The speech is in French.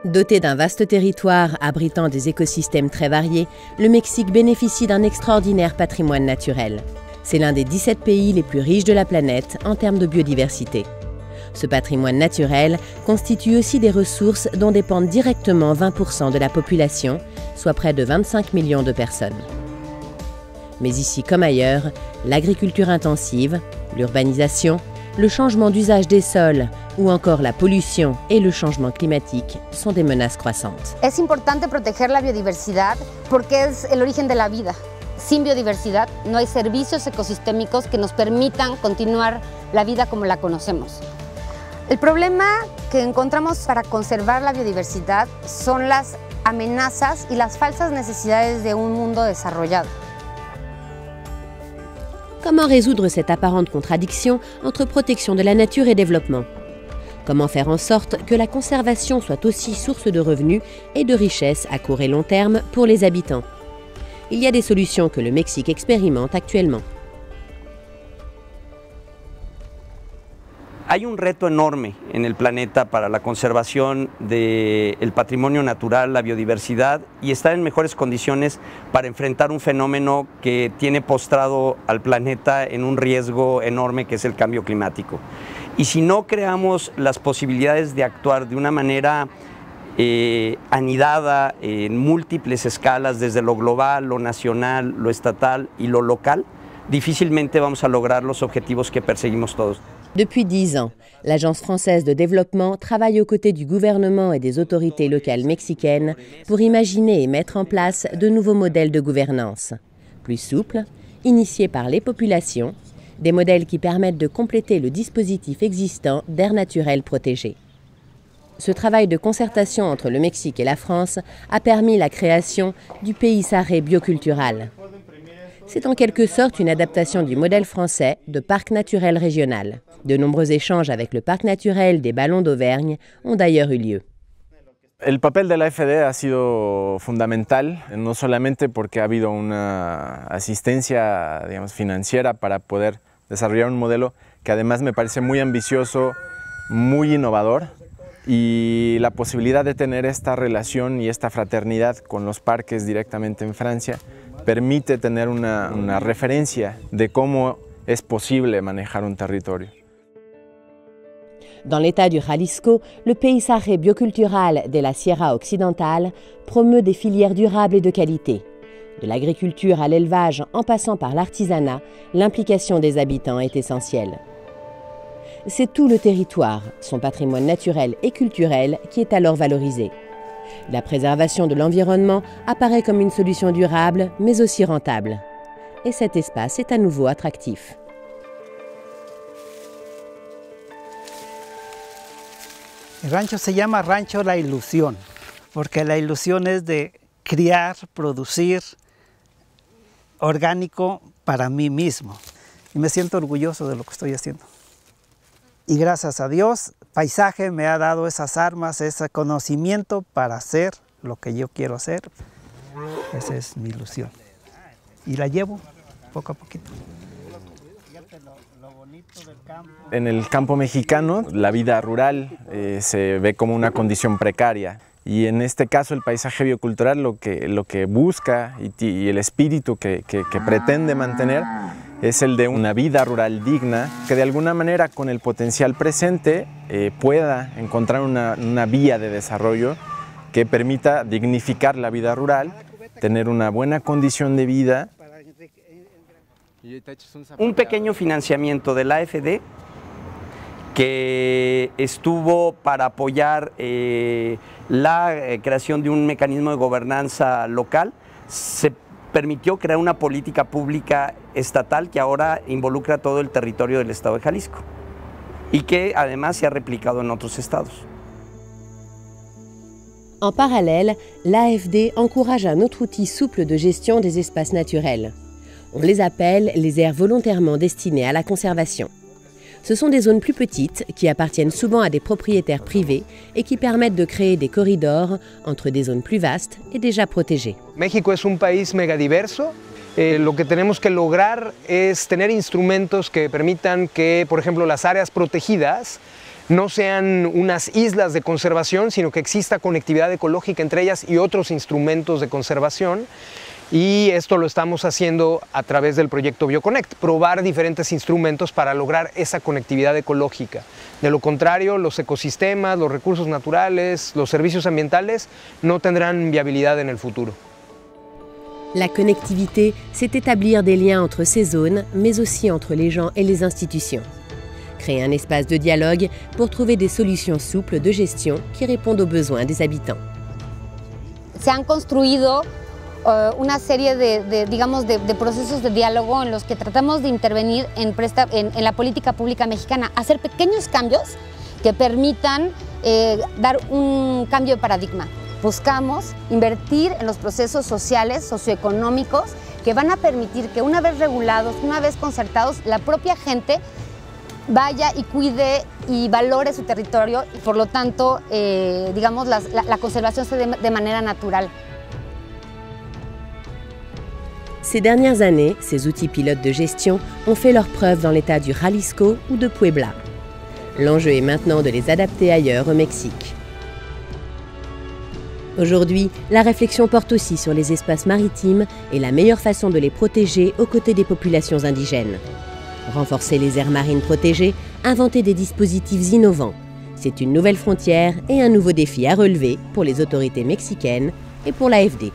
Doté d'un vaste territoire abritant des écosystèmes très variés, le Mexique bénéficie d'un extraordinaire patrimoine naturel. C'est l'un des 17 pays les plus riches de la planète en termes de biodiversité. Ce patrimoine naturel constitue aussi des ressources dont dépendent directement 20% de la population, soit près de 25 millions de personnes. Mais ici comme ailleurs, l'agriculture intensive, l'urbanisation, le changement d'usage des sols ou encore la pollution et le changement climatique sont des menaces croissantes. Es importante proteger la biodiversidad porque es el origen de la vida. Sin biodiversidad no hay servicios ecosistémicos que nos permitan continuar la vida como la conocemos. El problema que encontramos para conservar la biodiversidad son las amenazas y las falsas necesidades de un mundo desarrollado. Comment résoudre cette apparente contradiction entre protection de la nature et développement? Comment faire en sorte que la conservation soit aussi source de revenus et de richesses à court et long terme pour les habitants? Il y a des solutions que le Mexique expérimente actuellement. Hay un reto enorme en el planeta para la conservación del patrimonio natural, la biodiversidad, y estar en mejores condiciones para enfrentar un fenómeno que tiene postrado al planeta en un riesgo enorme, que es el cambio climático. Y si no creamos las posibilidades de actuar de una manera anidada en múltiples escalas, desde lo global, lo nacional, lo estatal y lo local, difícilmente vamos a lograr los objetivos que perseguimos todos. Depuis 10 ans, l'Agence française de développement travaille aux côtés du gouvernement et des autorités locales mexicaines pour imaginer et mettre en place de nouveaux modèles de gouvernance. Plus souples, initiés par les populations, des modèles qui permettent de compléter le dispositif existant d'aires naturelles protégées. Ce travail de concertation entre le Mexique et la France a permis la création du Paisaje Biocultural. C'est en quelque sorte une adaptation du modèle français de parc naturel régional. De nombreux échanges avec le parc naturel des Ballons d'Auvergne ont d'ailleurs eu lieu. El papel de la AFD ha sido fundamental, no solamente porque ha habido una asistencia, digamos, financiera para poder desarrollar un modelo que además me parece muy ambicioso, muy innovador, y la posibilidad de tener esta relación y esta fraternidad con los parques directamente en Francia permite tener una referencia de cómo es posible manejar un territorio. Dans l'État du Jalisco, le Paisaje Biocultural de la Sierra Occidentale promeut des filières durables et de qualité. De l'agriculture à l'élevage en passant par l'artisanat, l'implication des habitants est essentielle. C'est tout le territoire, son patrimoine naturel et culturel qui est alors valorisé. La préservation de l'environnement apparaît comme une solution durable, mais aussi rentable. Et cet espace est à nouveau attractif. El rancho se llama Rancho La Ilusión, porque la ilusión es de criar, producir orgánico para mí mismo. Y me siento orgulloso de lo que estoy haciendo. Y gracias a Dios, Paisaje me ha dado esas armas, ese conocimiento para hacer lo que yo quiero hacer. Esa es mi ilusión. Y la llevo poco a poquito. En el campo mexicano, la vida rural se ve como una condición precaria. Y en este caso el paisaje biocultural lo que busca y el espíritu que pretende mantener es el de una vida rural digna, que de alguna manera con el potencial presente pueda encontrar una vía de desarrollo que permita dignificar la vida rural, tener una buena condición de vida. Un pequeño financiamiento de la AFD que estuvo para apoyar la creación de un mecanismo de gobernanza local, se permitió crear una política pública estatal que ahora involucra todo el territorio del estado de Jalisco y que además se ha replicado en otros estados. En parallèle, l'AFD encourage un autre outil souple de gestion des espaces naturels. On les appelle les aires volontairement destinées à la conservation. Ce sont des zones plus petites qui appartiennent souvent à des propriétaires privés et qui permettent de créer des corridors entre des zones plus vastes et déjà protégées. México es un país megadiverso. Lo que tenemos que lograr es tener instrumentos que permitan que, por ejemplo, las áreas protegidas no sean unas islas de conservación, sino que exista conectividad ecológica entre ellas y otros instrumentos de conservación. Y esto lo estamos haciendo a través del proyecto BioConnect, probar diferentes instrumentos para lograr esa conectividad ecológica. De lo contrario, los ecosistemas, los recursos naturales, los servicios ambientales no tendrán viabilidad en el futuro. La connectivité, c'est établir des liens entre ces zones, mais aussi entre les gens et les institutions. Créer un espace de dialogue pour trouver des solutions souples de gestion qui répondent aux besoins des habitants. Se han construido una serie de procesos de diálogo en los que tratamos de intervenir en la política pública mexicana, hacer pequeños cambios que permitan dar un cambio de paradigma. Buscamos invertir en los procesos sociales, socioeconómicos, que van a permitir que una vez regulados, una vez concertados, la propia gente vaya y cuide y valore su territorio y por lo tanto, la conservación se dé de manera natural. Ces dernières années, ces outils pilotes de gestion ont fait leurs preuves dans l'état du Jalisco ou de Puebla. L'enjeu est maintenant de les adapter ailleurs au Mexique. Aujourd'hui, la réflexion porte aussi sur les espaces maritimes et la meilleure façon de les protéger aux côtés des populations indigènes. Renforcer les aires marines protégées, inventer des dispositifs innovants. C'est une nouvelle frontière et un nouveau défi à relever pour les autorités mexicaines et pour l'AFD.